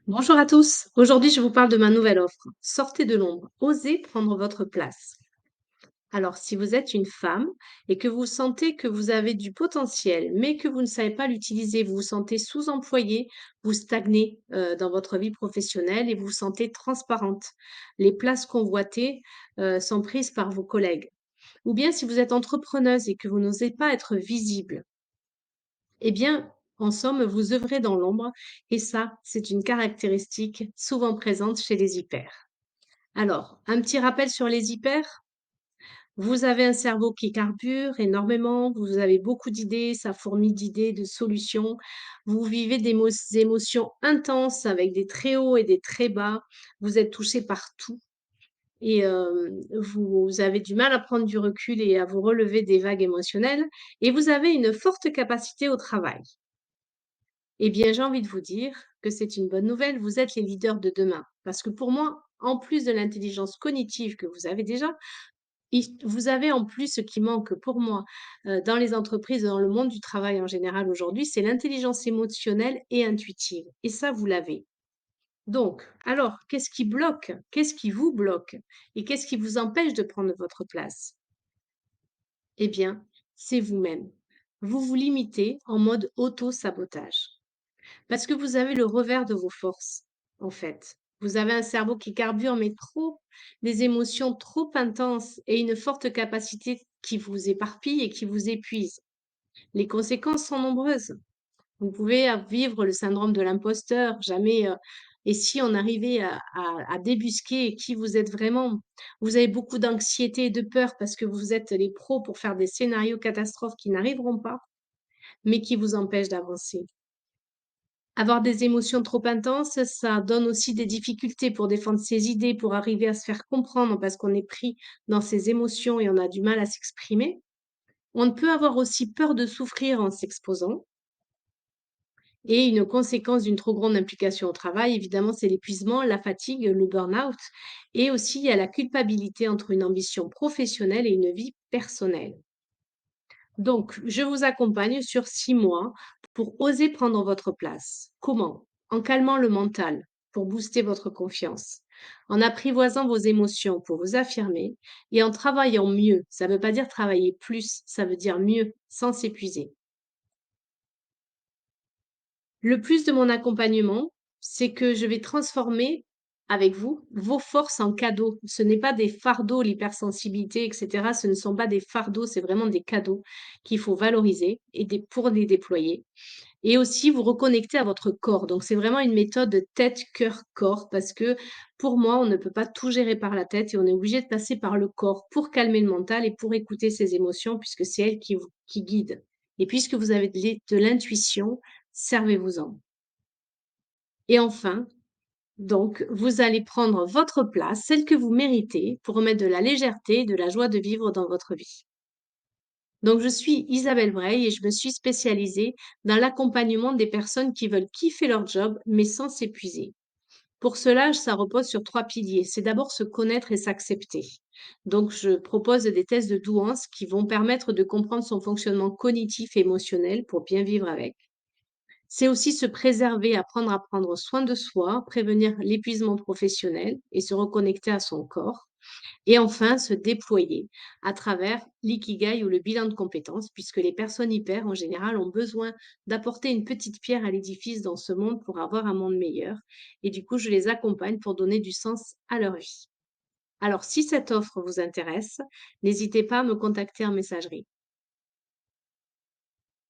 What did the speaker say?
Bonjour à tous. Aujourd'hui, je vous parle de ma nouvelle offre. Sortez de l'ombre, osez prendre votre place. Alors, si vous êtes une femme et que vous sentez que vous avez du potentiel, mais que vous ne savez pas l'utiliser, vous vous sentez sous-employée, vous stagnez dans votre vie professionnelle et vous vous sentez transparente. Les places convoitées sont prises par vos collègues. Ou bien si vous êtes entrepreneuse et que vous n'osez pas être visible, eh bien, en somme, vous œuvrez dans l'ombre et ça, c'est une caractéristique souvent présente chez les hyper. Alors, un petit rappel sur les hyper. Vous avez un cerveau qui carbure énormément, vous avez beaucoup d'idées, ça fourmille d'idées, de solutions. Vous vivez des émotions intenses avec des très hauts et des très bas. Vous êtes touché par tout et vous avez du mal à prendre du recul et à vous relever des vagues émotionnelles et vous avez une forte capacité au travail. Eh bien, j'ai envie de vous dire que c'est une bonne nouvelle, vous êtes les leaders de demain. Parce que pour moi, en plus de l'intelligence cognitive que vous avez déjà, vous avez en plus ce qui manque pour moi dans les entreprises, dans le monde du travail en général aujourd'hui, c'est l'intelligence émotionnelle et intuitive. Et ça, vous l'avez. Donc, alors, qu'est-ce qui bloque? Qu'est-ce qui vous bloque? Et qu'est-ce qui vous empêche de prendre votre place? Eh bien, c'est vous-même. Vous vous limitez en mode auto-sabotage. Parce que vous avez le revers de vos forces, en fait. Vous avez un cerveau qui carbure, mais trop, des émotions trop intenses et une forte capacité qui vous éparpille et qui vous épuise. Les conséquences sont nombreuses. Vous pouvez vivre le syndrome de l'imposteur, jamais. Et si on arrivait à débusquer qui vous êtes vraiment, vous avez beaucoup d'anxiété et de peur parce que vous êtes les pros pour faire des scénarios catastrophes qui n'arriveront pas, mais qui vous empêchent d'avancer. Avoir des émotions trop intenses, ça donne aussi des difficultés pour défendre ses idées, pour arriver à se faire comprendre parce qu'on est pris dans ses émotions et on a du mal à s'exprimer. On peut avoir aussi peur de souffrir en s'exposant. Et une conséquence d'une trop grande implication au travail, évidemment, c'est l'épuisement, la fatigue, le burn-out. Et aussi, il y a la culpabilité entre une ambition professionnelle et une vie personnelle. Donc, je vous accompagne sur 6 mois pour oser prendre votre place. Comment? En calmant le mental pour booster votre confiance, en apprivoisant vos émotions pour vous affirmer et en travaillant mieux. Ça ne veut pas dire travailler plus, ça veut dire mieux, sans s'épuiser. Le plus de mon accompagnement, c'est que je vais transformer avec vous vos forces en cadeaux. Ce n'est pas des fardeaux, l'hypersensibilité, et cetera. Ce ne sont pas des fardeaux, c'est vraiment des cadeaux qu'il faut valoriser et pour les déployer. Et aussi vous reconnecter à votre corps. Donc c'est vraiment une méthode de tête, cœur, corps parce que pour moi, on ne peut pas tout gérer par la tête et on est obligé de passer par le corps pour calmer le mental et pour écouter ses émotions puisque c'est elles qui guident. Et puisque vous avez de l'intuition, servez-vous-en. Et enfin, donc, vous allez prendre votre place, celle que vous méritez, pour remettre de la légèreté et de la joie de vivre dans votre vie. Donc, je suis Isabelle Breil et je me suis spécialisée dans l'accompagnement des personnes qui veulent kiffer leur job, mais sans s'épuiser. Pour cela, ça repose sur 3 piliers. C'est d'abord se connaître et s'accepter. Donc, je propose des tests de douance qui vont permettre de comprendre son fonctionnement cognitif et émotionnel pour bien vivre avec. C'est aussi se préserver, apprendre à prendre soin de soi, prévenir l'épuisement professionnel et se reconnecter à son corps. Et enfin, se déployer à travers l'ikigai ou le bilan de compétences, puisque les personnes hyper, en général, ont besoin d'apporter une petite pierre à l'édifice dans ce monde pour avoir un monde meilleur. Et du coup, je les accompagne pour donner du sens à leur vie. Alors, si cette offre vous intéresse, n'hésitez pas à me contacter en messagerie.